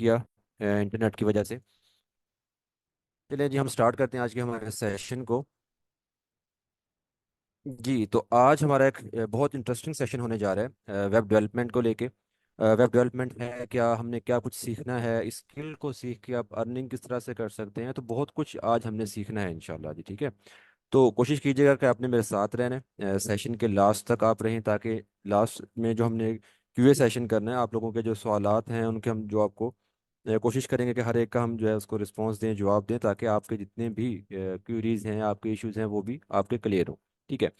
किया इंटरनेट की वजह से। चलिए जी, हम स्टार्ट करते हैं आज के हमारे सेशन को। जी, तो आज हमारा एक बहुत इंटरेस्टिंग सेशन होने जा रहा है वेब डेवलपमेंट को लेके। वेब डेवलपमेंट है क्या, हमने क्या कुछ सीखना है, स्किल को सीख के आप अर्निंग किस तरह से कर सकते हैं, तो बहुत कुछ आज हमने सीखना है इंशाल्लाह जी। ठीक है, तो कोशिश कीजिएगा कि आपने मेरे साथ रहना सेशन के लास्ट तक आप रहें, ताकि लास्ट में जो हमने क्यूए सेशन करना है, आप लोगों के जो सवालात हैं उनके हम जो आपको कोशिश करेंगे कि हर एक का हम जो है उसको रिस्पांस दें, जवाब दें, ताकि आपके जितने भी क्यूरीज हैं, आपके इश्यूज हैं, वो भी आपके क्लियर हो। ठीक है,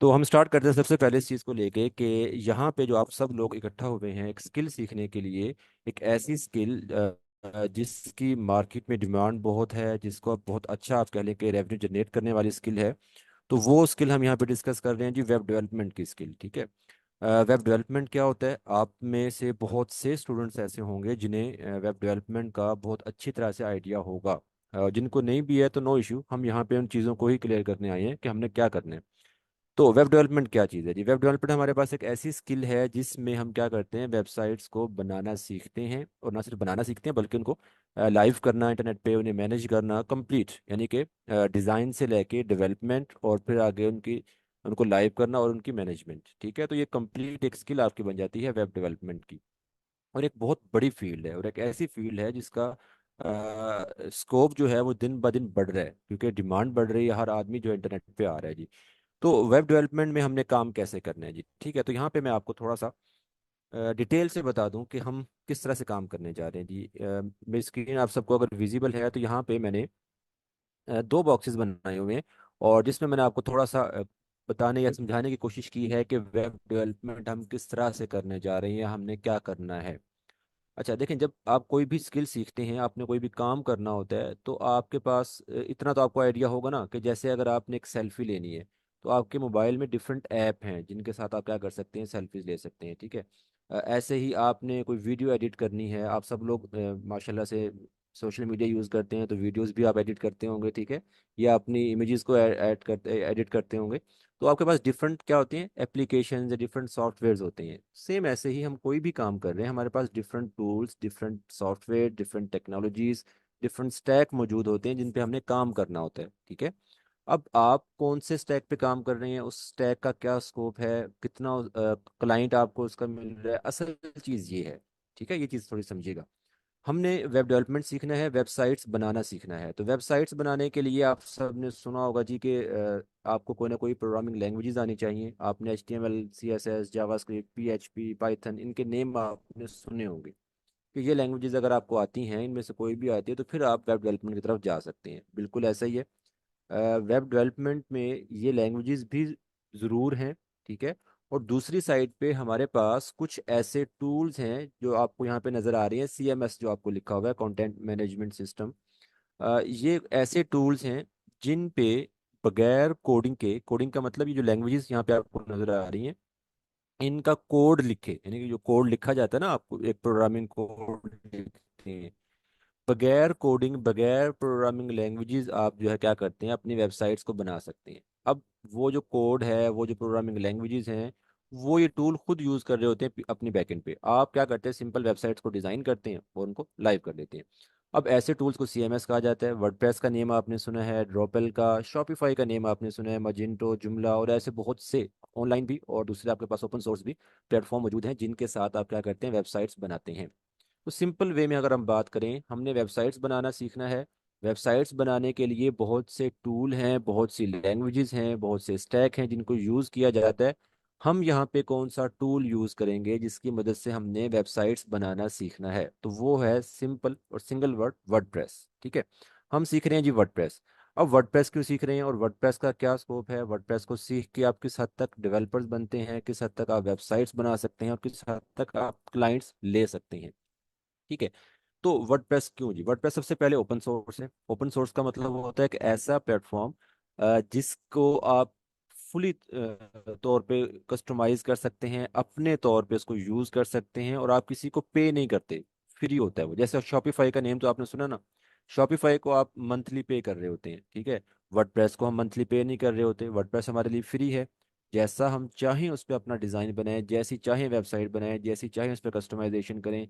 तो हम स्टार्ट करते हैं सबसे पहले इस चीज़ को लेके कि यहाँ पे जो आप सब लोग इकट्ठा हुए हैं एक स्किल सीखने के लिए, एक ऐसी स्किल जिसकी मार्केट में डिमांड बहुत है, जिसको आप बहुत अच्छा आप कह लें कि रेवेन्यू जनरेट करने वाली स्किल है। तो वो स्किल हम यहाँ पे डिस्कस कर रहे हैं जी, वेब डेवलपमेंट की स्किल। ठीक है, वेब डेवलपमेंट क्या होता है, आप में से बहुत से स्टूडेंट्स ऐसे होंगे जिन्हें वेब डेवलपमेंट का बहुत अच्छी तरह से आइडिया होगा। जिनको नहीं भी है तो नो इशू, हम यहाँ पे उन चीज़ों को ही क्लियर करने आए हैं कि हमने क्या करना है। तो वेब डेवलपमेंट क्या चीज़ है जी, वेब डेवलपमेंट हमारे पास एक ऐसी स्किल है जिसमें हम क्या करते हैं, वेबसाइट्स को बनाना सीखते हैं, और ना सिर्फ बनाना सीखते हैं बल्कि उनको लाइव करना, इंटरनेट पे उन्हें मैनेज करना कंप्लीट, यानी कि डिज़ाइन से लेके डेवलपमेंट और फिर आगे उनकी उनको लाइव करना और उनकी मैनेजमेंट। ठीक है, तो ये कंप्लीट एक स्किल आपकी बन जाती है वेब डेवलपमेंट की। और एक बहुत बड़ी फील्ड है, और एक ऐसी फील्ड है जिसका स्कोप जो है वो दिन ब दिन बढ़ रहा है, क्योंकि डिमांड बढ़ रही है, हर आदमी जो है इंटरनेट पे आ रहा है जी। तो वेब डेवलपमेंट में हमने काम कैसे करना है जी। ठीक है, तो यहाँ पे मैं आपको थोड़ा सा डिटेल से बता दूं कि हम किस तरह से काम करने जा रहे हैं जी। मेरी स्क्रीन आप सबको अगर विजिबल है तो यहाँ पे मैंने दो बॉक्सेस बनाए हुए हैं, और जिसमें मैंने आपको थोड़ा सा बताने या समझाने की कोशिश की है कि वेब डेवलपमेंट हम किस तरह से करने जा रहे हैं, हमने क्या करना है। अच्छा देखें, जब आप कोई भी स्किल सीखते हैं, आपने कोई भी काम करना होता है, तो आपके पास इतना तो आपको आइडिया होगा ना कि जैसे अगर आपने एक सेल्फी लेनी है, तो आपके मोबाइल में डिफरेंट ऐप हैं जिनके साथ आप क्या कर सकते हैं, सेल्फीज ले सकते हैं। ठीक है, ऐसे ही आपने कोई वीडियो एडिट करनी है, आप सब लोग माशाल्लाह से सोशल मीडिया यूज़ करते हैं, तो वीडियोस भी आप एडिट करते होंगे। ठीक है, या अपनी इमेजेस को ऐड करते एडिट करते होंगे। तो आपके पास डिफरेंट क्या होती हैं, एप्लीकेशंस या डिफरेंट सॉफ्टवेयर्स होते हैं। सेम ऐसे ही हम कोई भी काम कर रहे हैं, हमारे पास different tools, different software, different technologies, different stack मौजूद होते हैं जिन पे हमने काम करना होता है। ठीक है, अब आप कौन से स्टैक पे काम कर रहे हैं, उस स्टैक का क्या स्कोप है, कितना क्लाइंट आपको उसका मिल रहा है, असल चीज़ ये है। ठीक है, ये चीज़ थोड़ी समझिएगा। हमने वेब डेवलपमेंट सीखना है, वेबसाइट्स बनाना सीखना है। तो वेबसाइट्स बनाने के लिए आप सब ने सुना होगा जी कि आपको कोई ना कोई प्रोग्रामिंग लैंग्वेजेस आनी चाहिए। आपने HTML, CSS, JavaScript, PHP, Python, इनके नेम आपने सुने होंगे। कि ये लैंग्वेजेस अगर आपको आती हैं, इनमें से कोई भी आती है, तो फिर आप वेब डेवलपमेंट की तरफ जा सकते हैं। बिल्कुल ऐसा ही है, वेब डेवलपमेंट में ये लैंग्वेजेस भी ज़रूर हैं। ठीक है, और दूसरी साइड पे हमारे पास कुछ ऐसे टूल्स हैं जो आपको यहाँ पे नज़र आ रही हैं, CMS जो आपको लिखा हुआ है, कंटेंट मैनेजमेंट सिस्टम। ये ऐसे टूल्स हैं जिन पे बगैर कोडिंग के, कोडिंग का मतलब ये जो लैंग्वेजेस यहाँ पे आपको नज़र आ रही हैं, इनका कोड लिखे, यानी कि जो कोड लिखा जाता है ना, आपको एक प्रोग्रामिंग कोड लिखते हैं, बगैर कोडिंग, बगैर प्रोग्रामिंग लैंग्वेजेस आप जो है क्या करते हैं, अपनी वेबसाइट्स को बना सकते हैं। अब वो जो कोड है, वो जो प्रोग्रामिंग लैंग्वेजेस हैं, वो ये टूल खुद यूज़ कर रहे होते हैं अपनी बैकएंड पे। आप क्या करते हैं, सिंपल वेबसाइट्स को डिज़ाइन करते हैं और उनको लाइव कर देते हैं। अब ऐसे टूल्स को CMS कहा जाता है। वर्डप्रेस का नेम आपने सुना है, ड्रोपल का, शॉपिफाई का नेम आपने सुना है, मजिंटो, जुमला, और ऐसे बहुत से ऑनलाइन भी और दूसरे आपके पास ओपन सोर्स भी प्लेटफॉर्म मौजूद हैं जिनके साथ आप क्या करते हैं, वेबसाइट्स बनाते हैं। तो सिंपल वे में अगर हम बात करें, हमने वेबसाइट्स बनाना सीखना है। वेबसाइट्स बनाने के लिए बहुत से टूल हैं, बहुत सी लैंग्वेजेस हैं, बहुत से स्टैक हैं जिनको यूज़ किया जाता है। हम यहाँ पे कौन सा टूल यूज़ करेंगे जिसकी मदद से हमने वेबसाइट्स बनाना सीखना है, तो वो है सिंपल और सिंगल वर्ड, वर्डप्रेस। ठीक है, हम सीख रहे हैं जी वर्डप्रेस। अब वर्डप्रेस क्यों सीख रहे हैं और वर्डप्रेस का क्या स्कोप है, वर्डप्रेस को सीख के आप किस हद तक डेवलपर्स बनते हैं, किस हद तक आप वेबसाइट्स बना सकते हैं, और किस हद तक आप क्लाइंट्स ले सकते हैं। ठीक है, तो वर्डप्रेस क्यों जी, वर्डप्रेस सबसे पहले ओपन सोर्स है। ओपन सोर्स का मतलब वो होता है कि ऐसा प्लेटफॉर्म जिसको आप फुली तौर पे कस्टमाइज कर सकते हैं, अपने तौर पे उसको यूज कर सकते हैं, और आप किसी को पे नहीं करते, फ्री होता है वो। जैसे शॉपिफाई का नेम तो आपने सुना ना, शॉपिफाई को आप मंथली पे कर रहे होते हैं। ठीक है, वर्डप्रेस को हम मंथली पे नहीं कर रहे होते, वर्डप्रेस हमारे लिए फ्री है। जैसा हम चाहें उस पर अपना डिज़ाइन बनाएं, जैसी चाहें वेबसाइट बनाएं, जैसी चाहें उस पर कस्टमाइजेशन करें,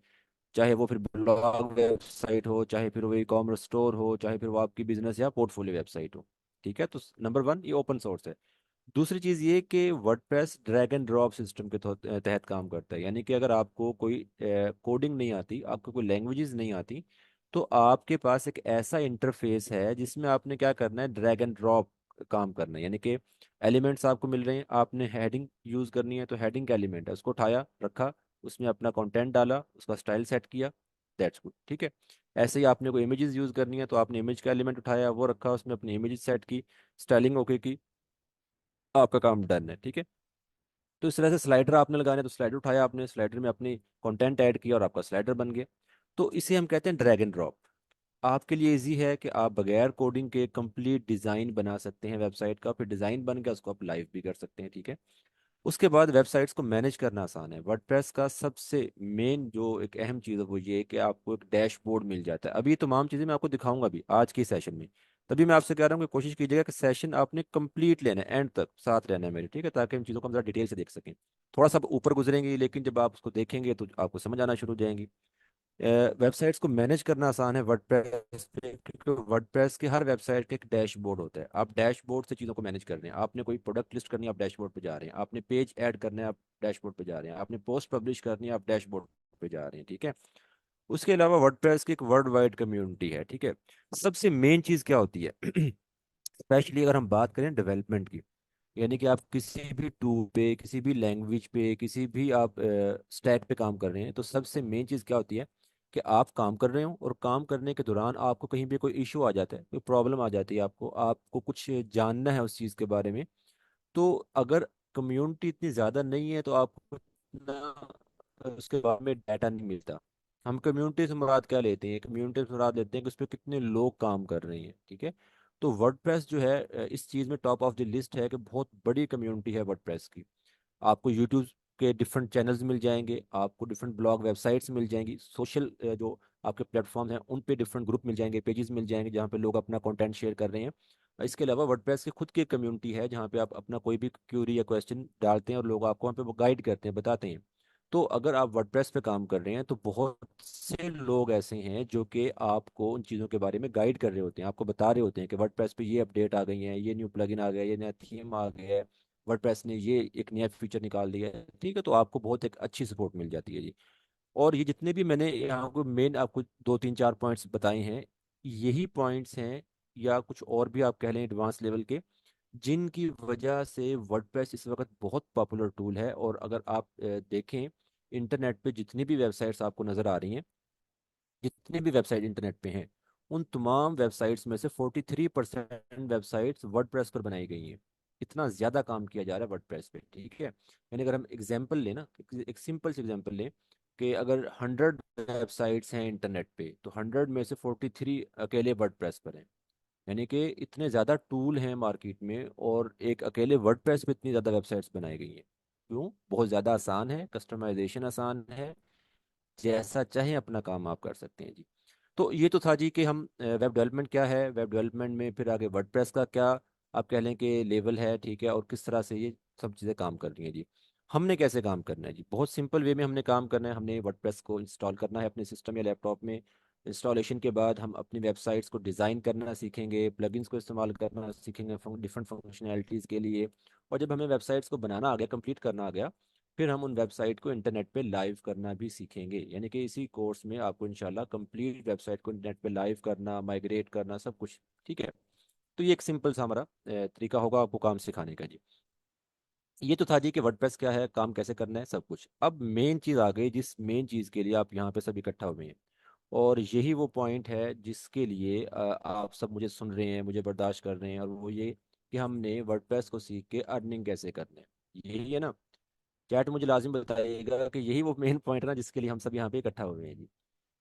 चाहे वो फिर ब्लॉग वेबसाइट हो, चाहे फिर वो ई कॉमर्स स्टोर हो, चाहे फिर वो आपकी बिजनेस या पोर्टफोलियो वेबसाइट हो। ठीक है, तो नंबर वन ये ओपन सोर्स है। दूसरी चीज़ ये कि WordPress drag and drop system के तहत काम करता है। यानी कि अगर आपको कोई कोडिंग नहीं आती, आपको कोई लैंग्वेजेस नहीं आती, तो आपके पास एक ऐसा इंटरफेस है जिसमें आपने क्या करना है, ड्रैग एंड ड्रॉप काम करना है। यानी कि एलिमेंट्स आपको मिल रहे हैं, आपने हेडिंग यूज़ करनी है, तो हेडिंग का एलिमेंट है उसको उठाया रखा, उसमें अपना कंटेंट डाला, उसका स्टाइल सेट किया, दैट्स गुड। ठीक है। ऐसे ही आपने कोई इमेजेस यूज़ करनी है, तो आपने इमेज का एलिमेंट उठाया, वो रखा, उसमें अपनी इमेजेस सेट की, स्टाइलिंग ओके की, आपका काम डन है। ठीक है। तो इस तरह से स्लाइडर आपने लगाने, तो स्लाइडर उठाया आपने, स्लाइडर में अपनी कंटेंट ऐड किया और आपका स्लाइडर बन गया। तो इसे हम कहते हैं ड्रैग एंड ड्रॉप। आपके लिए इजी है कि आप बगैर कोडिंग के कंप्लीट डिज़ाइन बना सकते हैं वेबसाइट का, फिर डिज़ाइन बन गया उसको आप लाइव भी कर सकते हैं। ठीक है। उसके बाद वेबसाइट्स को मैनेज करना आसान है। वर्डप्रेस का सबसे मेन जो एक अहम चीज़ है वो ये है कि आपको एक डैशबोर्ड मिल जाता है। अभी ये तमाम चीज़ें मैं आपको दिखाऊंगा भी आज के सेशन में। तभी मैं आपसे कह रहा हूँ कि कोशिश कीजिएगा कि सेशन आपने कंप्लीट लेना है, एंड तक साथ रहना है मेरे। ठीक है, ताकि इन चीज़ों को हम ज़रा डिटेल से देख सकें। थोड़ा सा ऊपर गुजरेंगे, लेकिन जब आप उसको देखेंगे तो आपको समझ आना शुरू हो जाएंगी। वेबसाइट्स को मैनेज करना आसान है वर्डप्रेस पे, क्योंकि वर्डप्रेस के हर वेबसाइट का एक डैशबोर्ड होता है। आप डैशबोर्ड से चीज़ों को मैनेज कर रहे हैं। आपने कोई प्रोडक्ट लिस्ट करनी है, आप डैशबोर्ड पे जा रहे हैं। आपने पेज ऐड करना है, आप डैशबोर्ड पे जा रहे हैं। आपने पोस्ट पब्लिश करनी है, आप डैशबोर्ड पे जा रहे हैं। ठीक है। उसके अलावा वर्डप्रेस की एक वर्ल्ड वाइड कम्युनिटी है। ठीक है। सबसे मेन चीज़ क्या होती है स्पेशली अगर हम बात करें डेवलपमेंट की, यानी कि आप किसी भी टूल पे, किसी भी लैंग्वेज पे, किसी भी आप स्टैक पे काम कर रहे हैं, तो सबसे मेन चीज़ क्या होती है कि आप काम कर रहे हो और काम करने के दौरान आपको कहीं भी कोई इशू आ जाता है, कोई प्रॉब्लम आ जाती है, आपको आपको कुछ जानना है उस चीज़ के बारे में। तो अगर कम्युनिटी इतनी ज़्यादा नहीं है तो आपको इतना उसके बारे में डाटा नहीं मिलता। हम कम्युनिटी से मुराद क्या लेते हैं, कम्युनिटी से मुराद लेते हैं कि उस पर कितने लोग काम कर रहे हैं। ठीक है। तो वर्डप्रेस जो है इस चीज़ में टॉप ऑफ द लिस्ट है कि बहुत बड़ी कम्युनिटी है वर्डप्रेस की। आपको यूट्यूब के डिफरेंट चैनल्स मिल जाएंगे, आपको डिफरेंट ब्लॉग वेबसाइट्स मिल जाएंगी, सोशल जो आपके प्लेटफॉर्म हैं उन पे डिफरेंट ग्रुप मिल जाएंगे, पेजेस मिल जाएंगे जहाँ पे लोग अपना कंटेंट शेयर कर रहे हैं। इसके अलावा वर्डप्रेस की खुद की एक कम्युनिटी है जहाँ पे आप अपना कोई भी क्यूरी या क्वेश्चन डालते हैं और लोग आपको वहाँ पे वो गाइड करते हैं, बताते हैं। तो अगर आप वर्डप्रेस पे काम कर रहे हैं तो बहुत से लोग ऐसे हैं जो कि आपको उन चीज़ों के बारे में गाइड कर रहे होते हैं, आपको बता रहे होते हैं कि वर्डप्रेस पे ये अपडेट आ गई है, ये न्यू प्लगइन आ गया, ये नया थीम आ गया है, वर्डप्रेस ने ये एक नया फीचर निकाल दिया है। ठीक है, तो आपको बहुत एक अच्छी सपोर्ट मिल जाती है जी। और ये जितने भी मैंने यहाँ को मेन आपको दो तीन चार पॉइंट्स बताए हैं, यही पॉइंट्स हैं या कुछ और भी आप कह लें एडवांस लेवल के, जिनकी वजह से वर्डप्रेस इस वक्त बहुत पॉपुलर टूल है। और अगर आप देखें इंटरनेट पे जितनी भी वेबसाइट्स आपको नज़र आ रही हैं, जितने भी वेबसाइट इंटरनेट पे हैं, उन तमाम वेबसाइट्स में से 43% वेबसाइट्स वर्डप्रेस पर बनाई गई हैं। इतना ज़्यादा काम किया जा रहा है वर्डप्रेस पे। ठीक है। यानी अगर हम एग्जांपल लें ना, एक सिंपल से एग्जांपल लें कि अगर 100 वेबसाइट्स हैं इंटरनेट पे, तो 100 में से 43 अकेले वर्डप्रेस पर हैं। यानी कि इतने ज़्यादा टूल हैं मार्केट में और एक अकेले वर्डप्रेस पे इतनी ज़्यादा वेबसाइट्स बनाई गई हैं। क्यों? बहुत ज़्यादा आसान है, कस्टमाइजेशन आसान है, जैसा चाहे अपना काम आप कर सकते हैं जी। तो ये तो था जी कि हम वेब डेवलपमेंट क्या है, वेब डेवलपमेंट में फिर आगे वर्डप्रेस का क्या आप कह लें कि लेवल है। ठीक है। और किस तरह से ये सब चीज़ें काम कर रही हैं जी। हमने कैसे काम करना है जी, बहुत सिंपल वे में हमने काम करना है। हमने वर्डप्रेस को इंस्टॉल करना है अपने सिस्टम या लैपटॉप में। इंस्टॉलेशन के बाद हम अपनी वेबसाइट्स को डिज़ाइन करना सीखेंगे, प्लगइन्स को इस्तेमाल करना सीखेंगे डिफरेंट फंक्शनैलिटीज़ के लिए। और जब हमें वेबसाइट्स को बनाना आ गया, कंप्लीट करना आ गया, फिर हम उन वेबसाइट को इंटरनेट पे लाइव करना भी सीखेंगे। यानी कि इसी कोर्स में आपको इंशाल्लाह कंप्लीट वेबसाइट को इंटरनेट पे लाइव करना, माइग्रेट करना, सब कुछ। ठीक है। तो ये एक सिंपल सा हमारा तरीका होगा आपको काम सिखाने का जी। ये तो था जी कि वर्डप्रेस क्या है, काम कैसे करना है, सब कुछ। अब मेन चीज़ आ गई, जिस मेन चीज़ के लिए आप यहाँ पे सब इकट्ठा हुए हैं। और यही वो पॉइंट है जिसके लिए आप सब मुझे सुन रहे हैं, मुझे बर्दाश्त कर रहे हैं, और वो ये कि हमने वर्डप्रेस को सीख के अर्निंग कैसे करना है। यही है ना। चैट मुझे लाजिम बताइएगा कि यही वो मेन पॉइंट है ना जिसके लिए हम सब यहाँ पे इकट्ठा हुए हैं जी।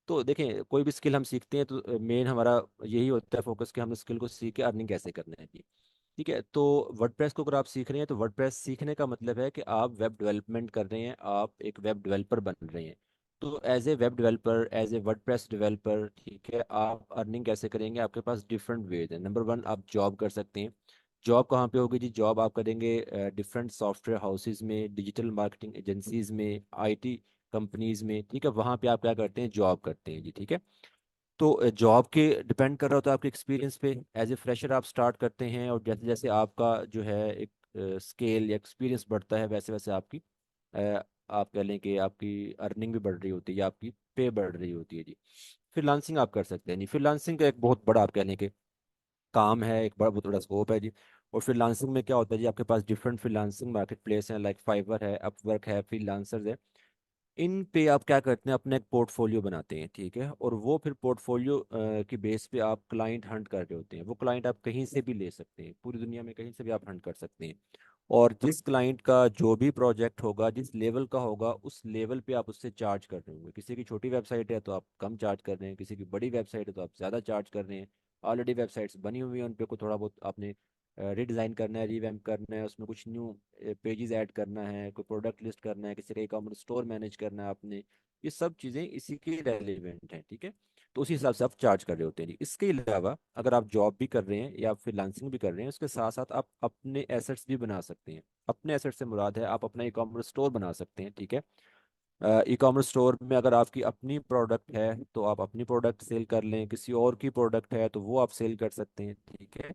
तो देखें, कोई भी स्किल हम सीखते हैं तो मेन हमारा यही होता है फोकस कि हम स्किल को सीख के अर्निंग कैसे करना है जी। ठीक है। तो वर्डप्रेस को अगर आप सीख रहे हैं तो वर्डप्रेस सीखने का मतलब है कि आप वेब डेवलपमेंट कर रहे हैं, आप एक वेब डेवलपर बन रहे हैं। तो as a web developer, as a WordPress developer, ठीक है, आप अर्निंग कैसे करेंगे? आपके पास डिफरेंट वेज है। नंबर वन, आप जॉब कर सकते हैं। जॉब कहाँ पे होगी जी? जॉब आप करेंगे डिफरेंट सॉफ्टवेयर हाउसेज में, डिजिटल मार्केटिंग एजेंसीज में, आईटी कंपनीज में, ठीक है, वहाँ पे आप क्या करते हैं, जॉब करते हैं जी, ठीक है। तो जॉब के डिपेंड कर रहा होता है आपके एक्सपीरियंस पे। एज ए फ्रेशर आप स्टार्ट करते हैं, और जैसे जैसे आपका जो है एक स्केल या एक्सपीरियंस बढ़ता है, वैसे वैसे आपकी आप कह लें कि आपकी अर्निंग भी बढ़ रही होती है या आपकी पे बढ़ रही होती है जी। फ्रीलांसिंग आप कर सकते हैं जी। फ्रीलांसिंग का एक बहुत बड़ा आप कह लें कि काम है, एक बड़ा बहुत बड़ा स्कोप है जी। और फ्रीलांसिंग में क्या होता है जी, आपके पास डिफरेंट फ्रीलांसिंग मार्केट प्लेस हैं, लाइक फाइवर है, अपवर्क है, फ्रीलांसर्स है। इन पे आप क्या करते हैं, अपना एक पोर्टफोलियो बनाते हैं, ठीक है। और वो फिर पोर्टफोलियो की बेस पे आप क्लाइंट हंट कर रहे होते हैं। वो क्लाइंट आप कहीं से भी ले सकते हैं, पूरी दुनिया में कहीं से भी आप हंट कर सकते हैं। और जिस क्लाइंट का जो भी प्रोजेक्ट होगा, जिस लेवल का होगा, उस लेवल पे आप उससे चार्ज कर रहे होंगे। किसी की छोटी वेबसाइट है तो आप कम चार्ज कर रहे हैं, किसी की बड़ी वेबसाइट है तो आप ज़्यादा चार्ज कर रहे हैं। ऑलरेडी वेबसाइट्स बनी हुई हैं, उन पे को थोड़ा बहुत आपने रीडिज़ाइन करना है, रीवैम्प करना है, उसमें कुछ न्यू पेजेस ऐड करना है, कोई प्रोडक्ट लिस्ट करना है, किसी का ई कॉमर्स स्टोर मैनेज करना है आपने। ये सब चीज़ें इसी के रेलिवेंट हैं, ठीक है। तो उसी हिसाब से आप चार्ज कर रहे होते हैं जी। इसके अलावा अगर आप जॉब भी कर रहे हैं या फ्रीलांसिंग भी कर रहे हैं, उसके साथ साथ आप अपने एसेट्स भी बना सकते हैं। अपने एसेट से मुराद है, आप अपना ई कॉमर्स स्टोर बना सकते हैं, ठीक है। ई कॉमर्स स्टोर में अगर आपकी अपनी प्रोडक्ट है तो आप अपनी प्रोडक्ट सेल कर लें, किसी और की प्रोडक्ट है तो वो आप सेल कर सकते हैं, ठीक है।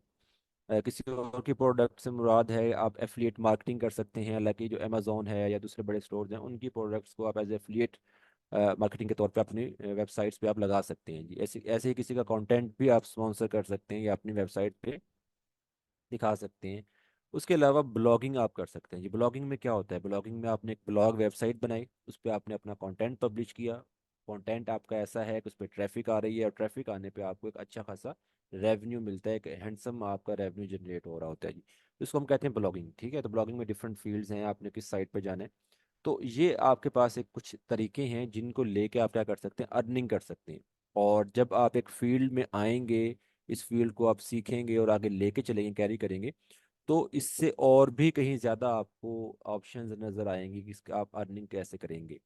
किसी और की प्रोडक्ट से मुराद है, आप एफिलिएट मार्केटिंग कर सकते हैं। हालांकि जो अमेजोन है या दूसरे बड़े स्टोर्स हैं, उनकी प्रोडक्ट्स को आप एज एफिलिएट मार्केटिंग के तौर पे अपनी वेबसाइट्स पे आप लगा सकते हैं जी। ऐसे ऐसे ही किसी का कंटेंट भी आप स्पॉन्सर कर सकते हैं या अपनी वेबसाइट पे दिखा सकते हैं। उसके अलावा ब्लॉगिंग आप कर सकते हैं जी। ब्लॉगिंग में क्या होता है, ब्लॉगिंग में आपने एक ब्लॉग वेबसाइट बनाई, उस पर आपने अपना कंटेंट पब्लिश किया। कंटेंट आपका ऐसा है कि उस पर ट्रैफिक आ रही है, और ट्रैफिक आने पे आपको एक अच्छा खासा रेवेन्यू मिलता है, एक हैंडसम आपका रेवेन्यू जनरेट हो रहा होता है जी। तो इसको हम कहते हैं ब्लॉगिंग, ठीक है। तो ब्लॉगिंग में डिफरेंट फील्ड्स हैं, आपने किस साइट पर जाना है। तो ये आपके पास एक कुछ तरीके हैं जिनको लेके आप क्या कर सकते हैं, अर्निंग कर सकते हैं। और जब आप एक फील्ड में आएंगे, इस फील्ड को आप सीखेंगे और आगे लेके चलेंगे, कैरी करेंगे, तो इससे और भी कहीं ज़्यादा आपको ऑप्शंस नज़र आएंगी कि इसका आप अर्निंग कैसे करेंगे,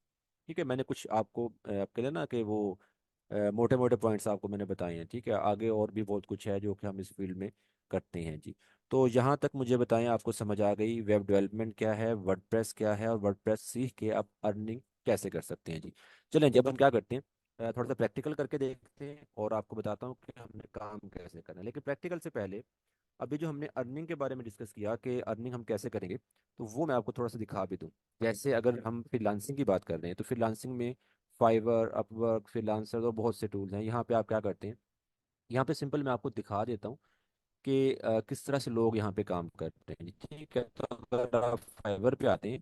ठीक है। मैंने कुछ आपको आपके लिए ना कि वो मोटे मोटे पॉइंट्स आपको मैंने बताए हैं, ठीक है। आगे और भी बहुत कुछ है जो कि हम इस फील्ड में करते हैं जी। तो यहाँ तक मुझे बताएं, आपको समझ आ गई वेब डेवलपमेंट क्या है, वर्डप्रेस क्या है, और वर्डप्रेस सीख के आप अर्निंग कैसे कर सकते हैं जी। चलें, जब हम क्या करते हैं, थोड़ा सा प्रैक्टिकल करके देखते हैं और आपको बताता हूँ कि हमने काम कैसे करना है। लेकिन प्रैक्टिकल से पहले, अभी जो हमने अर्निंग के बारे में डिस्कस किया कि अर्निंग हम कैसे करेंगे, तो वो मैं आपको थोड़ा सा दिखा भी दूँ। जैसे अगर हम फ्रीलांसिंग की बात कर रहे हैं, तो फ्रीलांसिंग में फाइवर, अपवर्क, फ्रीलांसर और बहुत से टूल्स हैं। यहाँ पे आप क्या करते हैं, यहाँ पे सिंपल मैं आपको दिखा देता हूँ कि किस तरह से लोग यहाँ पे काम करते हैं जी, ठीक है। तो अगर आप फाइवर पे आते हैं,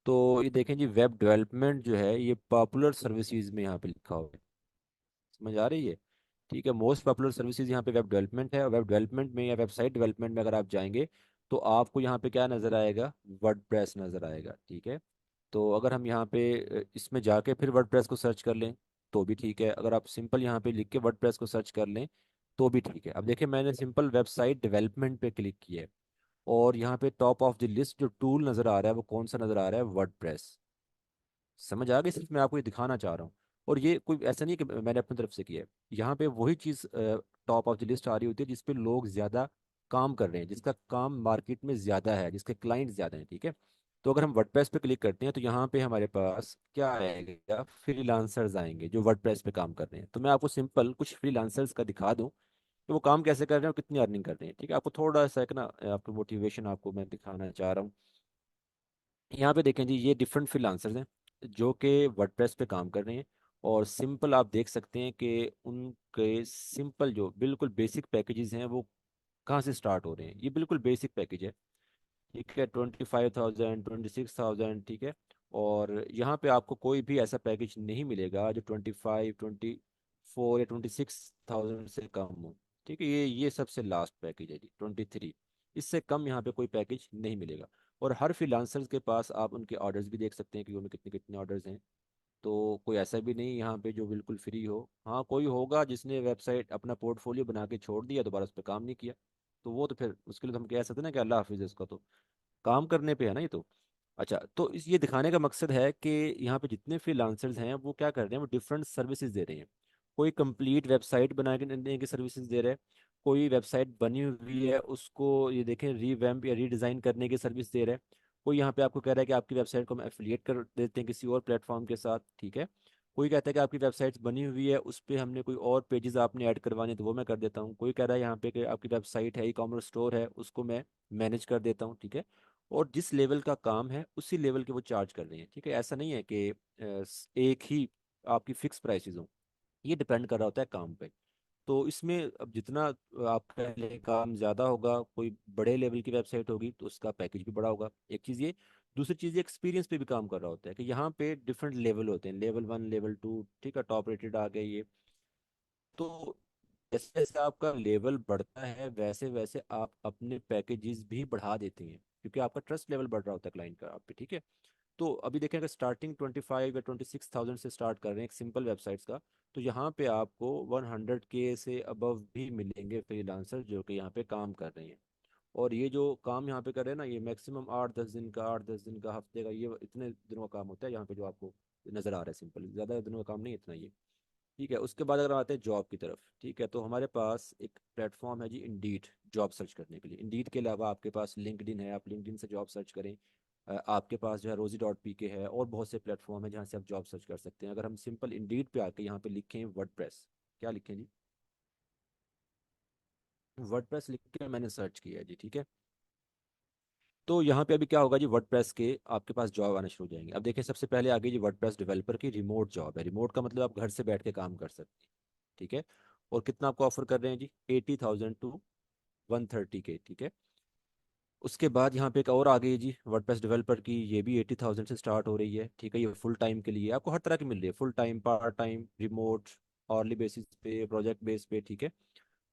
तो ये देखें जी, वेब डेवलपमेंट जो है ये पॉपुलर सर्विसेज में यहाँ पे लिखा हुआ है। समझ आ रही है, ठीक है। मोस्ट पॉपुलर सर्विसेज यहाँ पे वेब डेवलपमेंट है। और वेब डेवलपमेंट में या वेबसाइट डेवलपमेंट में अगर आप जाएंगे, तो आपको यहाँ पे क्या नज़र आएगा, वर्डप्रेस नज़र आएगा, ठीक है। तो अगर हम यहाँ पे इसमें जाके फिर वर्डप्रेस को सर्च कर लें तो भी ठीक है। अगर आप सिंपल यहाँ पे लिख के वर्डप्रेस को सर्च कर लें तो भी ठीक है। अब देखिए, मैंने सिंपल वेबसाइट डेवलपमेंट पे क्लिक किया है, और यहाँ पे टॉप ऑफ द लिस्ट जो टूल नज़र आ रहा है वो कौन सा नज़र आ रहा है, वर्डप्रेस। समझ आ गई, सिर्फ मैं आपको ये दिखाना चाह रहा हूँ। और ये कोई ऐसा नहीं है कि मैंने अपनी तरफ से किया है। यहाँ पे वही चीज़ टॉप ऑफ द लिस्ट आ रही होती है जिस पे लोग ज़्यादा काम कर रहे हैं, जिसका काम मार्केट में ज़्यादा है, जिसके क्लाइंट ज़्यादा हैं, ठीक है। तो अगर हम वर्डप्रेस पे क्लिक करते हैं तो यहाँ पे हमारे पास क्या आएगा, फ्रीलांसर्स आएंगे जो वर्डप्रेस पे काम कर रहे हैं। तो मैं आपको सिंपल कुछ फ्रीलांसर्स का दिखा दूँ कि वो काम कैसे कर रहे हैं और कितनी अर्निंग कर रहे हैं, ठीक है। आपको थोड़ा सा एक ना आपको मोटिवेशन आपको मैं दिखाना चाह रहा हूँ। यहाँ पे देखें जी, ये डिफरेंट फ्रीलांसर्स हैं जो कि वर्डप्रेस पे काम कर रहे हैं। और सिंपल आप देख सकते हैं कि उनके सिंपल जो बिल्कुल बेसिक पैकेजेस हैं वो कहाँ से स्टार्ट हो रहे हैं। ये बिल्कुल बेसिक पैकेज है, ठीक है। 25,000, 26,000, ठीक है। और यहाँ पे आपको कोई भी ऐसा पैकेज नहीं मिलेगा जो 25, 24 या 26,000 से कम हो, ठीक है। ये सबसे लास्ट पैकेज है जी, 23। इससे कम यहाँ पे कोई पैकेज नहीं मिलेगा। और हर फ्रीलांसर्स के पास आप उनके ऑर्डर्स भी देख सकते हैं कि उनमें कितने कितने ऑर्डर्स हैं। तो कोई ऐसा भी नहीं यहाँ पे जो बिल्कुल फ्री हो। हाँ, कोई होगा जिसने वेबसाइट अपना पोर्टफोलियो बना के छोड़ दिया, दोबारा उस पर काम नहीं किया, तो वो तो फिर उसके लिए तो हम कह सकते हैं ना कि अल्लाह हाफिज़ है, उसका तो काम करने पे है ना ये तो। अच्छा, तो इस ये दिखाने का मकसद है कि यहाँ पे जितने फ्रीलांसर्स हैं वो क्या कर रहे हैं, वो डिफरेंट सर्विसेज दे रहे हैं। कोई कंप्लीट वेबसाइट बना के देने की सर्विसेज दे रहा है, कोई वेबसाइट बनी हुई है उसको ये देखें रीवैम्प या रीडिज़ाइन करने की सर्विस दे रहा है, कोई यहाँ पे आपको कह रहा है कि आपकी वेबसाइट को हम एफिलिएट कर देते हैं किसी और प्लेटफॉर्म के साथ, ठीक है। कोई कहता है कि आपकी वेबसाइट बनी हुई है, उस पर हमने कोई और पेजेस आपने ऐड करवाने तो वो मैं कर देता हूँ। कोई कह रहा है यहाँ पे कि आपकी वेबसाइट है, ई कॉमर्स स्टोर है, उसको मैं मैनेज कर देता हूँ, ठीक है। और जिस लेवल का काम है उसी लेवल के वो चार्ज कर रहे हैं, ठीक है। ऐसा नहीं है कि एक ही आपकी फिक्स प्राइसेस हो, ये डिपेंड कर रहा होता है काम पे। तो इसमें अब जितना आपका लिए काम ज़्यादा होगा, कोई बड़े लेवल की वेबसाइट होगी तो उसका पैकेज भी बड़ा होगा, एक चीज़ ये। दूसरी चीज़ ये एक्सपीरियंस पे भी काम कर रहा होता है कि यहाँ पे डिफरेंट लेवल होते हैं, लेवल 1, लेवल 2, ठीक है, टॉप रेटेड आ गए ये। तो जैसे जैसे आपका लेवल बढ़ता है वैसे वैसे आप अपने पैकेजेस भी बढ़ा देते हैं, क्योंकि आपका ट्रस्ट लेवल बढ़ रहा होता है क्लाइंट का आप पे, ठीक है। तो अभी देखें, अगर स्टार्टिंग 25 या 26,000 से स्टार्ट कर रहे हैं एक सिंपल वेबसाइट्स का, तो यहाँ पे आपको 100K से अबव भी मिलेंगे फ्रीलांसर जो कि यहाँ पे काम कर रहे हैं। और ये जो काम यहाँ पे कर रहे हैं ना, ये मैक्सिमम 8-10 दिन का, 8-10 दिन का, हफ्ते का, ये इतने दिनों का काम होता है यहाँ पे जो आपको नज़र आ रहा है। सिंपल, ज़्यादा दिनों का काम नहीं, इतना ही, ठीक है। उसके बाद अगर आते हैं जॉब की तरफ, ठीक है, तो हमारे पास एक प्लेटफॉर्म है जी, इंडीड, जॉब सर्च करने के लिए। इंडीड के अलावा आपके पास लिंक्डइन है, आप लिंक्डइन से जॉब सर्च करें। आपके पास जो है rosie.pk है, और बहुत से प्लेटफॉर्म है जहाँ से आप जॉब सर्च कर सकते हैं। अगर हम सिंपल इंडीड पे आके यहाँ पे लिखें वर्डप्रेस, क्या लिखें जी, वर्डप्रेस लिख के मैंने सर्च किया है जी, ठीक है। तो यहाँ पे अभी क्या होगा जी, वर्डप्रेस के आपके पास जॉब आना शुरू हो जाएंगे। अब देखिए, सबसे पहले आ गई जी वर्डप्रेस डेवलपर की रिमोट जॉब है। रिमोट का मतलब आप घर से बैठ के काम कर सकते हैं, ठीक है। और कितना आपको ऑफर कर रहे हैं जी, 80,000 to 130K, ठीक है। उसके बाद यहाँ पे एक और आ गई है जी वर्डप्रेस डेवलपर की, ये भी 80,000 से स्टार्ट हो रही है, ठीक है। ये फुल टाइम के लिए आपको हर तरह की मिल रही है, full time, part time, remote, hourly basis पे, प्रोजेक्ट बेस पे, ठीक है।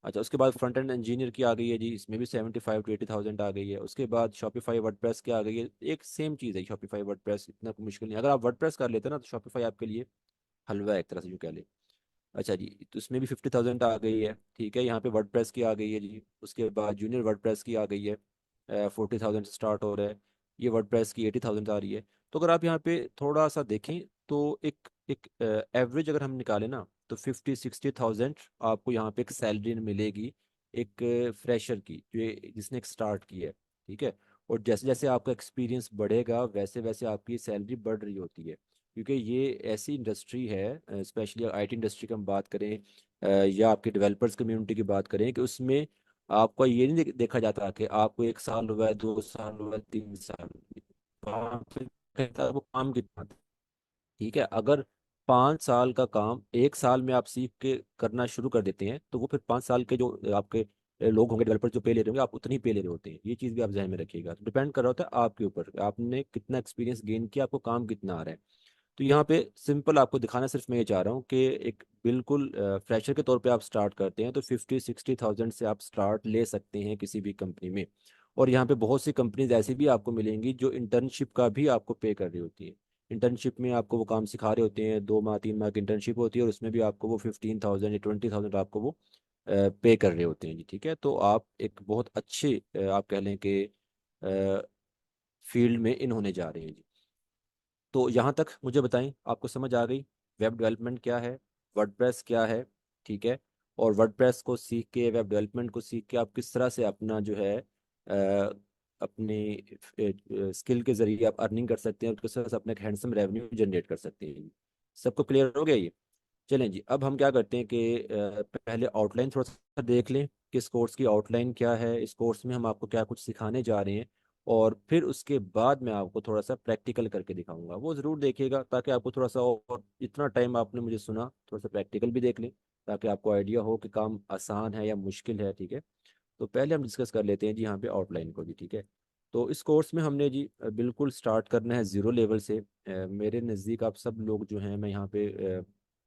अच्छा, उसके बाद फ्रंट एंड इंजीनियर की आ गई है जी, इसमें भी 75 to 80,000 आ गई है। उसके बाद शॉपिफाई वर्डप्रेस की आ गई है, एक सेम चीज़ है शॉपिफाई वर्डप्रेस, इतना कोई मुश्किल नहीं। अगर आप वर्डप्रेस कर लेते हैं ना तो शॉपिफाई आपके लिए हलवा है, एक तरह से यूँ कह ले। अच्छा जी, तो इसमें भी 50,000 आ गई है, ठीक है। यहाँ पे वर्डप्रेस की आ गई है जी। उसके बाद जूनियर वर्डप्रेस की आ गई है, 40,000 से स्टार्ट हो रहा है। ये वर्डप्रेस की 80,000 आ रही है। तो अगर आप यहाँ पे थोड़ा सा देखें तो एक एक एवरेज अगर हम निकालें ना, तो 50-60,000 आपको यहाँ पे एक सैलरी मिलेगी, एक फ्रेशर की, जिसने एक स्टार्ट की है, ठीक है। और जैसे जैसे आपका एक्सपीरियंस बढ़ेगा वैसे वैसे आपकी सैलरी बढ़ रही होती है, क्योंकि ये ऐसी इंडस्ट्री है, स्पेशली आईटी इंडस्ट्री की हम बात करें, या आपके डेवलपर्स कम्युनिटी की बात करें, कि उसमें आपको ये नहीं देखा जाता कि आपको 1 साल हुआ है, 2 साल हुआ है, 3 साल, वहाँ पे कहता है वो काम कितना था, ठीक है। अगर 5 साल का काम 1 साल में आप सीख के करना शुरू कर देते हैं, तो वो फिर 5 साल के जो आपके लोग होंगे, डेवलपर जो पे ले रहे होंगे, आप उतनी पे ले रहे होते हैं। ये चीज़ भी आप जहन में रखिएगा। तो डिपेंड कर रहा होता है आपके ऊपर, आपने कितना एक्सपीरियंस गेन किया, आपको काम कितना आ रहा है। तो यहाँ पे सिंपल आपको दिखाना सिर्फ मैं ये चाह रहा हूँ कि एक बिल्कुल फ्रेशर के तौर पे आप स्टार्ट करते हैं तो 50-60,000 से आप स्टार्ट ले सकते हैं किसी भी कंपनी में। और यहाँ पे बहुत सी कंपनीज ऐसी भी आपको मिलेंगी जो इंटर्नशिप का भी आपको पे कर रही होती है। इंटर्नशिप में आपको वो काम सिखा रहे होते हैं, 2 माह 3 माह की इंटर्नशिप होती है, और उसमें भी आपको वो 15,000 या 20,000 आपको वो पे कर रहे होते हैं जी, ठीक है। तो आप एक बहुत अच्छे आप कह लें कि फील्ड में इन होने जा रहे हैं जी। तो यहाँ तक मुझे बताएं, आपको समझ आ गई वेब डेवलपमेंट क्या है, वर्डप्रेस क्या है, ठीक है। और वर्डप्रेस को सीख के, वेब डेवलपमेंट को सीख के आप किस तरह से अपना जो है अपनी स्किल के जरिए आप अर्निंग कर सकते हैं, और किस तरह से अपना एक हैंडसम रेवेन्यू जनरेट कर सकते हैं। सबको क्लियर हो गया ये? चलें जी, अब हम क्या करते हैं कि पहले आउटलाइन थोड़ा सा देख लें कि इस कोर्स की आउटलाइन क्या है, इस कोर्स में हम आपको क्या कुछ सिखाने जा रहे हैं। और फिर उसके बाद मैं आपको थोड़ा सा प्रैक्टिकल करके दिखाऊंगा, वो ज़रूर देखिएगा, ताकि आपको थोड़ा सा, और इतना टाइम आपने मुझे सुना, थोड़ा सा प्रैक्टिकल भी देख लें, ताकि आपको आइडिया हो कि काम आसान है या मुश्किल है, ठीक है। तो पहले हम डिस्कस कर लेते हैं जी यहाँ पे आउटलाइन को जी, ठीक है। तो इस कोर्स में हमने जी बिल्कुल स्टार्ट करना है ज़ीरो लेवल से। मेरे नज़दीक आप सब लोग जो हैं, मैं यहाँ पे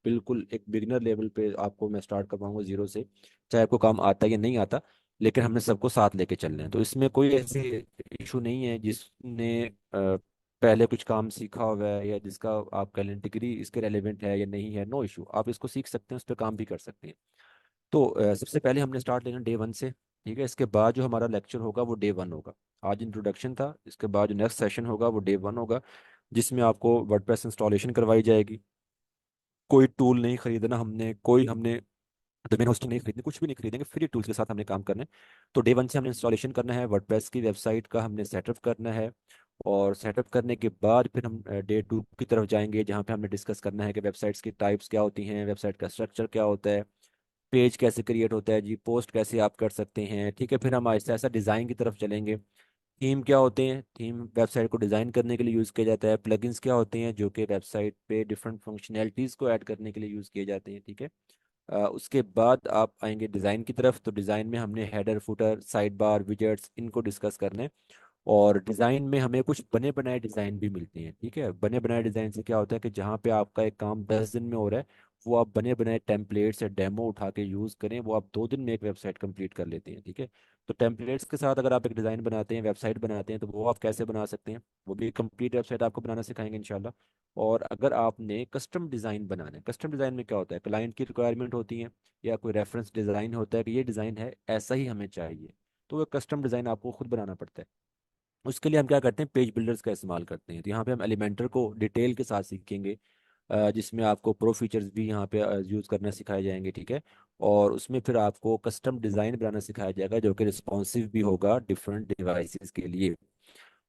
बिल्कुल एक बिगिनर लेवल पे आपको मैं स्टार्ट करवाऊंगा ज़ीरो से, चाहे आपको काम आता है या नहीं आता, लेकिन हमने सबको साथ लेके चलना है। तो इसमें कोई ऐसे इशू नहीं है जिसने पहले कुछ काम सीखा हुआ है, या जिसका आप कह लें डिग्री इसके रेलिवेंट है या नहीं है, नो इशू, आप इसको सीख सकते हैं, उस पर काम भी कर सकते हैं। तो सबसे पहले हमने स्टार्ट लेना डे 1 से, ठीक है। इसके बाद जो हमारा लेक्चर होगा वो डे 1 होगा। आज इंट्रोडक्शन था, इसके बाद जो नेक्स्ट सेशन होगा वो डे 1 होगा, जिसमें आपको वर्डप्रेस इंस्टॉलेशन करवाई जाएगी। कोई टूल नहीं खरीदना हमने, कोई हमने डोमेन होस्टिंग नहीं खरीदनी, कुछ भी नहीं खरीदेंगे, फ्री टूल्स के साथ हमने काम करना है। तो डे 1 से हमने इंस्टॉलेशन करना है, वर्डप्रेस की वेबसाइट का हमने सेटअप करना है। और सेटअप करने के बाद फिर हम डे 2 की तरफ जाएंगे, जहाँ पे हमने डिस्कस करना है कि वेबसाइट्स की टाइप्स क्या होती हैं, वेबसाइट का स्ट्रक्चर क्या होता है, पेज कैसे क्रिएट होता है जी, पोस्ट कैसे आप कर सकते हैं। ठीक है, फिर हम आहिस्ता आहिस्ता डिज़ाइन की तरफ चलेंगे। थीम क्या होते हैं, थीम वेबसाइट को डिज़ाइन करने के लिए यूज़ किया जाता है। प्लगइन्स क्या होते हैं, जो कि वेबसाइट पे डिफरेंट फंक्शनैलिटीज़ को ऐड करने के लिए यूज़ किए जाते हैं। ठीक है, उसके बाद आप आएंगे डिज़ाइन की तरफ। तो डिज़ाइन में हमने header, footer, side bar, widgets, इनको डिस्कस करना है। और डिज़ाइन में हमें कुछ बने बनाए डिज़ाइन भी मिलते हैं। ठीक है, बने बनाए डिज़ाइन से क्या होता है कि जहाँ पे आपका एक काम 10 दिन में हो रहा है, वो आप बने बनाए टेम्पलेट्स या डेमो उठा के यूज़ करें, वो आप 2 दिन में एक वेबसाइट कंप्लीट कर लेते हैं। ठीक है, तो टेम्पलेट्स के साथ अगर आप एक डिज़ाइन बनाते हैं, वेबसाइट बनाते हैं, तो वो आप कैसे बना सकते हैं, वो भी कंप्लीट वेबसाइट आपको बनाना सिखाएंगे इंशाल्लाह। और अगर आपने कस्टम डिज़ाइन बनाना है, कस्टम डिज़ाइन में क्या होता है, क्लाइंट की रिक्वायरमेंट होती है या कोई रेफरेंस डिज़ाइन होता है कि ये डिज़ाइन है, ऐसा ही हमें चाहिए, तो वो कस्टम डिज़ाइन आपको खुद बनाना पड़ता है। उसके लिए हम क्या करते हैं, पेज बिल्डर्स का इस्तेमाल करते हैं। तो यहाँ पे हम एलिमेंटर को डिटेल के साथ सीखेंगे, जिसमें आपको प्रो फीचर्स भी यहाँ पे यूज़ करना सिखाए जाएंगे। ठीक है, और उसमें फिर आपको कस्टम डिज़ाइन बनाना सिखाया जाएगा, जो कि रिस्पॉन्सिव भी होगा डिफरेंट डिवाइसेस के लिए।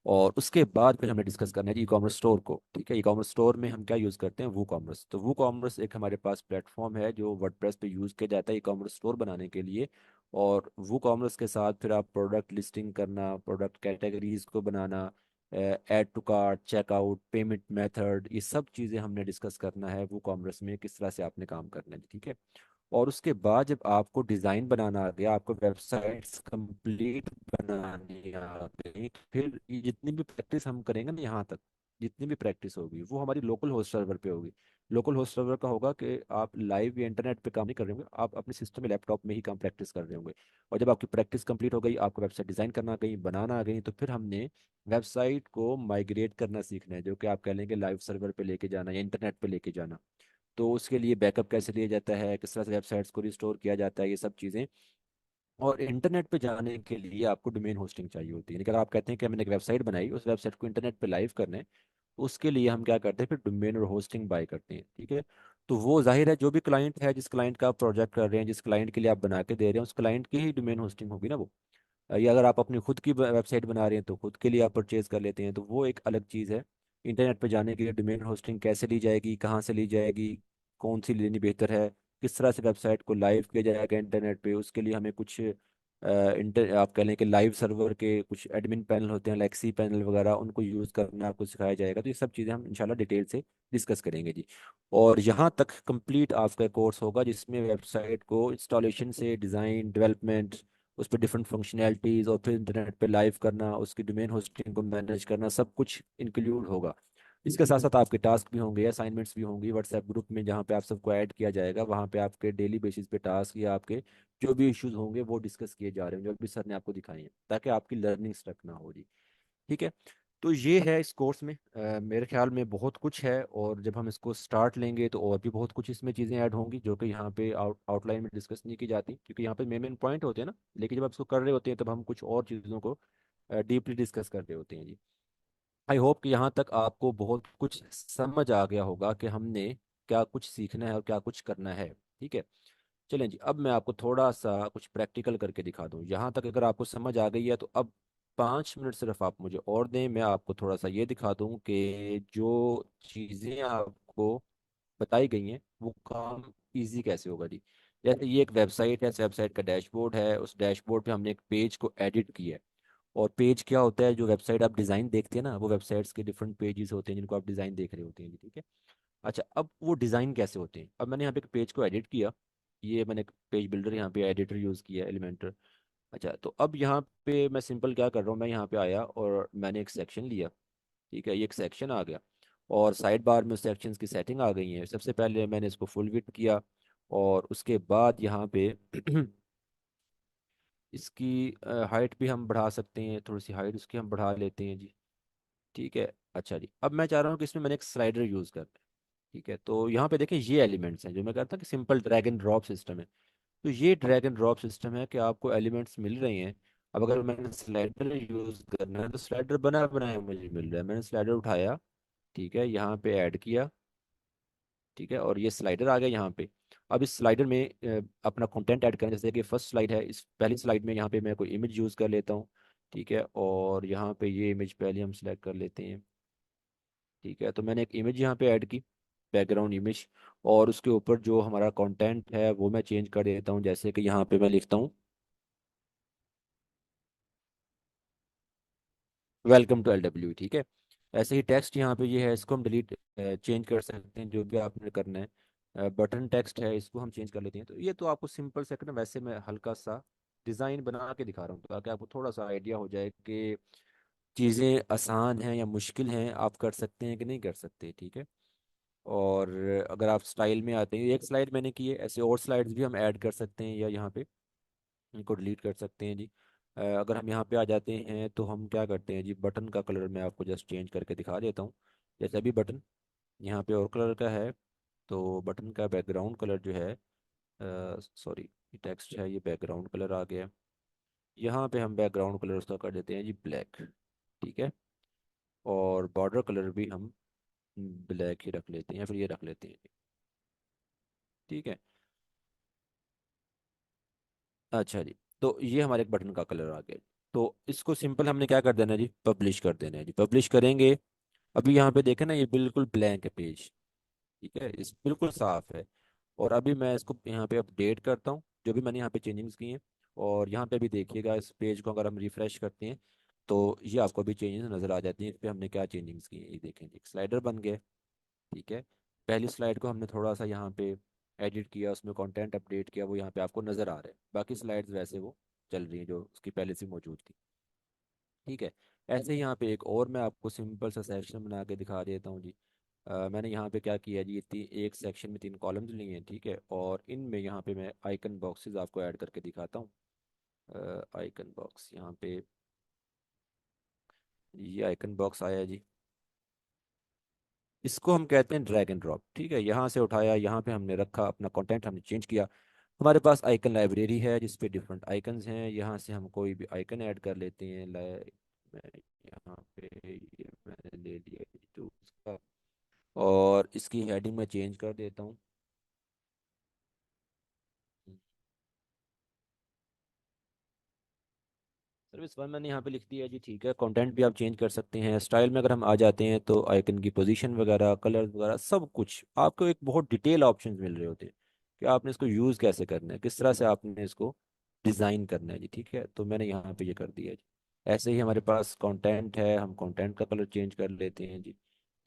और उसके बाद फिर हमें डिस्कस करना है ई कॉमर्स स्टोर को। ठीक है, ई कॉमर्स स्टोर में हम क्या यूज़ करते हैं, वो कॉमर्स। तो वो कॉमर्स एक हमारे पास प्लेटफॉर्म है जो वर्डप्रेस पे यूज़ किया जाता है ई कॉमर्स स्टोर बनाने के लिए। और वो कॉमर्स के साथ फिर आप प्रोडक्ट लिस्टिंग करना, प्रोडक्ट कैटेगरीज को बनाना, add to cart, checkout, payment method, ये सब चीज़ें हमने डिस्कस करना है वो कॉमर्स में किस तरह से आपने काम करना है। ठीक है, और उसके बाद जब आपको डिज़ाइन बनाना आ गया, आपको वेबसाइट्स कंप्लीट बनानी आ गई, फिर ये जितनी भी प्रैक्टिस हम करेंगे ना यहाँ तक, जितनी भी प्रैक्टिस होगी वो हमारी लोकल होस्ट सर्वर पे होगी। लोकल होस्ट सर्वर का होगा कि आप लाइव या इंटरनेट पे काम नहीं कर रहे होंगे, आप अपने सिस्टम में लैपटॉप में ही काम प्रैक्टिस कर रहे होंगे। और जब आपकी प्रैक्टिस कंप्लीट हो गई, आपको वेबसाइट डिज़ाइन करना आ गई, बनाना आ गई, तो फिर हमने वेबसाइट को माइग्रेट करना सीखना है, जो कि आप कह लेंगे लाइव सर्वर पे लेके जाना या इंटरनेट पे लेके जाना। तो उसके लिए बैकअप कैसे लिया जाता है, किस तरह से वेबसाइट्स को रिस्टोर किया जाता है, ये सब चीज़ें। और इंटरनेट पे जाने के लिए आपको डोमेन होस्टिंग चाहिए होती है। अगर आप कहते हैं कि मैंने एक वेबसाइट बनाई, उस वेबसाइट को इंटरनेट पे लाइव करना है, तो उसके लिए हम क्या करते हैं, फिर डोमेन और होस्टिंग बाय करते हैं। ठीक है, तो वो जाहिर है जो भी क्लाइंट है, जिस क्लाइंट का आप प्रोजेक्ट कर रहे हैं, जिस क्लाइंट के लिए आप बना के दे रहे हैं, उस क्लाइंट की ही डोमेन होस्टिंग होगी ना वो। या अगर आप अपनी खुद की वेबसाइट बना रहे हैं तो खुद के लिए आप परचेज कर लेते हैं, तो वो एक अलग चीज़ है। इंटरनेट पे जाने के लिए डोमेन होस्टिंग कैसे ली जाएगी, कहाँ से ली जाएगी, कौन सी लेनी बेहतर है, किस तरह से वेबसाइट को लाइव किया जाएगा इंटरनेट पे, उसके लिए हमें कुछ इंटर आप कह लें कि लाइव सर्वर के कुछ एडमिन पैनल होते हैं, लेक्सी पैनल वगैरह, उनको यूज़ करना आपको सिखाया जाएगा। तो ये सब चीज़ें हम इंशाल्लाह डिटेल से डिस्कस करेंगे जी। और यहाँ तक कंप्लीट आपका कोर्स होगा, जिसमें वेबसाइट को इंस्टॉलेशन से डिज़ाइन, डेवलपमेंट, उस पर डिफरेंट फंक्शनैलिटीज़, और फिर इंटरनेट पे लाइव करना, उसकी डोमेन होस्टिंग को मैनेज करना, सब कुछ इंक्लूड होगा। इसके साथ साथ आपके टास्क भी होंगे, असाइनमेंट्स भी होंगी व्हाट्सएप ग्रुप में, जहाँ पे आप सबको ऐड किया जाएगा। वहाँ पे आपके डेली बेसिस पे टास्क या आपके जो भी इश्यूज होंगे वो डिस्कस किए जा रहे हैं, जो भी सर ने आपको दिखाए हैं, ताकि आपकी लर्निंग स्टक ना हो जी। ठीक है, तो ये है इस कोर्स में। मेरे ख्याल में बहुत कुछ है, और जब हम इसको स्टार्ट लेंगे तो और भी बहुत कुछ इसमें चीज़ें ऐड होंगी, जो कि यहाँ पे आउटलाइन में डिस्कस नहीं की जाती, क्योंकि यहाँ पे मेन मेन पॉइंट होते हैं ना। लेकिन जब आप इसको कर रहे होते हैं, तब हम कुछ और चीज़ों को डीपली डिस्कस कर रहे होते हैं जी। आई होप कि यहाँ तक आपको बहुत कुछ समझ आ गया होगा कि हमने क्या कुछ सीखना है और क्या कुछ करना है। ठीक है, चलें जी, अब मैं आपको थोड़ा सा कुछ प्रैक्टिकल करके दिखा दूँ। यहाँ तक अगर आपको समझ आ गई है, तो अब 5 मिनट सिर्फ आप मुझे और दें, मैं आपको थोड़ा सा ये दिखा दूँ कि जो चीज़ें आपको बताई गई हैं वो काम इजी कैसे होगा जी। जैसे ये एक वेबसाइट है, इस वेबसाइट का डैशबोर्ड है, उस डैशबोर्ड पे हमने एक पेज को एडिट किया है। और पेज क्या होता है, जो वेबसाइट आप डिज़ाइन देखते हैं ना, वो वेबसाइट्स के डिफरेंट पेजेस होते हैं जिनको आप डिज़ाइन देख रहे होते हैं जी। ठीक है, अच्छा, अब वो डिज़ाइन कैसे होते हैं। अब मैंने यहाँ पे एक पेज को एडिट किया, ये मैंने एक पेज बिल्डर यहाँ पे एडिटर यूज़ किया, एलिमेंटर। अच्छा, तो अब यहाँ पे मैं सिंपल क्या कर रहा हूँ, मैं यहाँ पे आया और मैंने एक सेक्शन लिया। ठीक है, ये एक सेक्शन आ गया, और साइड बार में सेक्शंस की सेटिंग आ गई है। सबसे पहले मैंने इसको फुल विड्थ किया, और उसके बाद यहाँ पे इसकी हाइट भी हम बढ़ा सकते हैं, थोड़ी सी हाइट उसकी हम बढ़ा लेते हैं जी। ठीक है, अच्छा जी, अब मैं चाह रहा हूँ कि इसमें मैंने एक स्लाइडर यूज़ करना है। ठीक है, तो यहाँ पे देखें ये एलिमेंट्स हैं, जो मैं कहता हूँ कि simple drag and drop system है। तो ये ड्रैग एंड ड्रॉप सिस्टम है कि आपको एलिमेंट्स मिल रहे हैं। अब अगर मैंने स्लाइडर यूज़ करना है, तो स्लाइडर बना बनाया मुझे मिल रहा है, मैंने स्लाइडर उठाया, ठीक है, यहाँ पे ऐड किया। ठीक है, और ये स्लाइडर आ गया यहाँ पे। अब इस स्लाइडर में अपना कंटेंट ऐड करें, जैसे कि फर्स्ट स्लाइड है, इस पहली स्लाइड में यहाँ पे मैं कोई इमेज यूज़ कर लेता हूँ। ठीक है, और यहाँ पे ये इमेज पहले हम सिलेक्ट कर लेते हैं। ठीक है, तो मैंने एक इमेज यहाँ पे ऐड की, बैकग्राउंड इमेज। और उसके ऊपर जो हमारा कंटेंट है वो मैं चेंज कर देता हूँ, जैसे कि यहाँ पे मैं लिखता हूँ वेलकम टू LW। ठीक है, ऐसे ही टेक्स्ट यहाँ पे ये है, इसको हम डिलीट चेंज कर सकते हैं जो भी आपने करना है। बटन टेक्स्ट है, इसको हम चेंज कर लेते हैं। तो ये तो आपको सिंपल से करना, वैसे मैं हल्का सा डिज़ाइन बना के दिखा रहा हूँ ताकि आपको थोड़ा सा आइडिया हो जाए कि चीज़ें आसान हैं या मुश्किल हैं, आप कर सकते हैं कि नहीं कर सकते। ठीक है, और अगर आप स्टाइल में आते हैं, एक स्लाइड मैंने की है, ऐसे और स्लाइड्स भी हम ऐड कर सकते हैं या यहाँ पे इनको डिलीट कर सकते हैं जी। अगर हम यहाँ पे आ जाते हैं तो हम क्या करते हैं जी, बटन का कलर मैं आपको जस्ट चेंज करके दिखा देता हूँ। जैसे अभी बटन यहाँ पे और कलर का है, तो बटन का बैकग्राउंड कलर जो है, सॉरी, टेक्स्ट है, ये बैकग्राउंड कलर आ गया। यहाँ पे हम बैकग्राउंड कलर उसका कर देते हैं जी ब्लैक। ठीक है, और बॉर्डर कलर भी हम ब्लैक ही रख लेते हैं, या फिर ये रख लेते हैं। ठीक है, अच्छा जी, तो ये हमारे एक बटन का कलर आ गया। तो इसको सिंपल हमने क्या कर देना है जी, पब्लिश कर देना है जी। पब्लिश करेंगे, अभी यहाँ पे देखें ना, ये बिल्कुल ब्लैंक है पेज। ठीक है, इस बिल्कुल साफ है। और अभी मैं इसको यहाँ पे अपडेट करता हूँ, जो भी मैंने यहाँ पे चेंजिंग्स की हैं। और यहाँ पे भी देखिएगा, इस पेज को अगर हम रिफ्रेश करते हैं तो ये आपको भी चेंजेस नज़र आ जाती हैं। इस पर हमने क्या चेंजिंग्स की हैं ये देखें, एक स्लाइडर बन गया। ठीक है, पहली स्लाइड को हमने थोड़ा सा यहाँ पे एडिट किया, उसमें कंटेंट अपडेट किया, वो यहाँ पे आपको नज़र आ रहा है। बाकी स्लाइड्स वैसे वो चल रही हैं जो उसकी पहले से मौजूद थी। ठीक है, ऐसे ही यहाँ पे एक और मैं आपको सिंपल सा सेक्शन बना के दिखा देता हूँ जी। मैंने यहाँ पे क्या किया जी, एक सेक्शन में 3 कॉलम्स लिए हैं। ठीक है, और इनमें यहाँ पे मैं आइकन बॉक्सेस आपको ऐड करके दिखाता हूँ। आइकन बॉक्स यहाँ पे, ये आइकन बॉक्स आया जी। इसको हम कहते हैं ड्रैग एंड ड्रॉप। ठीक है, यहाँ से उठाया, यहाँ पे हमने रखा, अपना कंटेंट हमने चेंज किया। हमारे पास आइकन लाइब्रेरी है जिस पे डिफरेंट आइकन्स हैं। यहाँ से हम कोई भी आइकन ऐड कर लेते हैं। मैं यहाँ पे ये मैंने ले लिया तो उसका, और इसकी हेडिंग मैं चेंज कर देता हूँ। सर्विस वन मैंने यहाँ पे लिख दिया है जी। ठीक है, कंटेंट भी आप चेंज कर सकते हैं। स्टाइल में अगर हम आ जाते हैं तो आइकन की पोजीशन वगैरह, कलर्स वगैरह, सब कुछ आपको एक बहुत डिटेल ऑप्शंस मिल रहे होते हैं कि आपने इसको यूज़ कैसे करना है, किस तरह से आपने इसको डिज़ाइन करना है जी। ठीक है, तो मैंने यहाँ पे ये कर दिया है जी। ऐसे ही हमारे पास कंटेंट है, हम कंटेंट का कलर चेंज कर लेते हैं जी।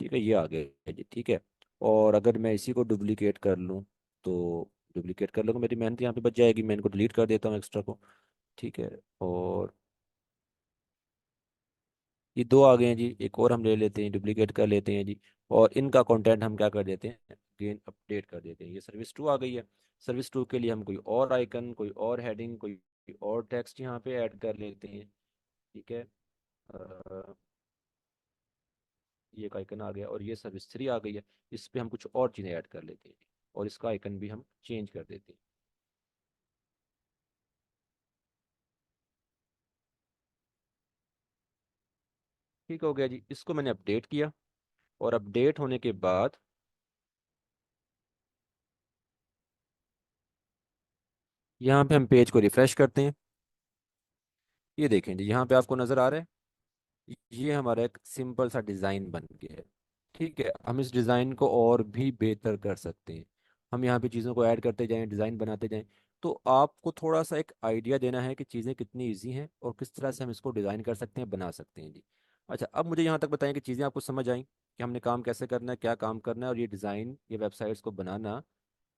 ठीक है, ये आ गया है जी। ठीक है, और अगर मैं इसी को डुप्लीकेट कर लूँ तो डुप्लीकेट कर लूँगा, मेरी मेहनत यहाँ पे बच जाएगी। मैं इनको डिलीट कर देता हूँ एक्स्ट्रा को। ठीक है, और ये 2 आ गए हैं जी। एक और हम ले लेते हैं, डुप्लीकेट कर लेते हैं जी। और इनका कंटेंट हम क्या कर देते हैं, अगेन अपडेट कर देते हैं। ये सर्विस 2 आ गई है। सर्विस 2 के लिए हम कोई और आइकन, कोई और हेडिंग, कोई और टेक्स्ट यहाँ पे ऐड कर लेते हैं। ठीक है, ये एक आइकन आ गया, और ये सर्विस 3 आ गई है। इस पे हम कुछ और चीज़ें ऐड कर लेते हैं, और इसका आइकन भी हम चेंज कर देते हैं। ठीक हो गया जी, इसको मैंने अपडेट किया। और अपडेट होने के बाद यहाँ पे हम पेज को रिफ्रेश करते हैं। ये देखें जी, यहाँ पे आपको नज़र आ रहा है, ये हमारा एक सिंपल सा डिज़ाइन बन गया है। ठीक है, हम इस डिज़ाइन को और भी बेहतर कर सकते हैं। हम यहाँ पे चीज़ों को ऐड करते जाएं, डिज़ाइन बनाते जाएं। तो आपको थोड़ा सा एक आइडिया देना है कि चीज़ें कितनी इजी हैं और किस तरह से हम इसको डिज़ाइन कर सकते हैं, बना सकते हैं जी। अच्छा, अब मुझे यहाँ तक बताएं कि चीज़ें आपको समझ आई कि हमने काम कैसे करना है, क्या काम करना है, और ये डिज़ाइन, ये वेबसाइट्स को बनाना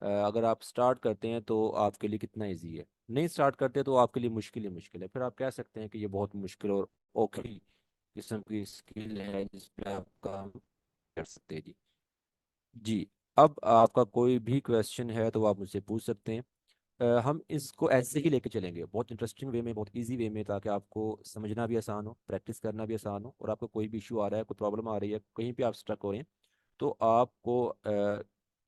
अगर आप स्टार्ट करते हैं तो आपके लिए कितना इजी है। नहीं स्टार्ट करते तो आपके लिए मुश्किल ही मुश्किल है, फिर आप कह सकते हैं कि ये बहुत मुश्किल और औखी किस्म की स्किल है जिस पे आप काम कर सकते हैं जी। जी, अब आपका कोई भी क्वेश्चन है तो आप मुझसे पूछ सकते हैं। हम इसको ऐसे ही लेके चलेंगे, बहुत इंटरेस्टिंग वे में, बहुत इजी वे में, ताकि आपको समझना भी आसान हो, प्रैक्टिस करना भी आसान हो। और आपको कोई भी इशू आ रहा है, कोई प्रॉब्लम आ रही है, कहीं पे आप स्टक हो रहे हैं, तो आपको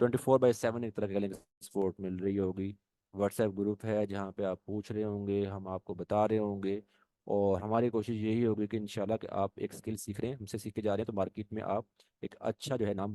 24/7 एक तरह का सपोर्ट मिल रही होगी। व्हाट्सएप ग्रुप है जहाँ पे आप पूछ रहे होंगे, हम आपको बता रहे होंगे। और हमारी कोशिश यही होगी कि इंशाल्लाह कि आप एक स्किल सीख रहे हैं, हमसे सीख के जा रहे हैं, तो मार्केट में आप एक अच्छा जो है नाम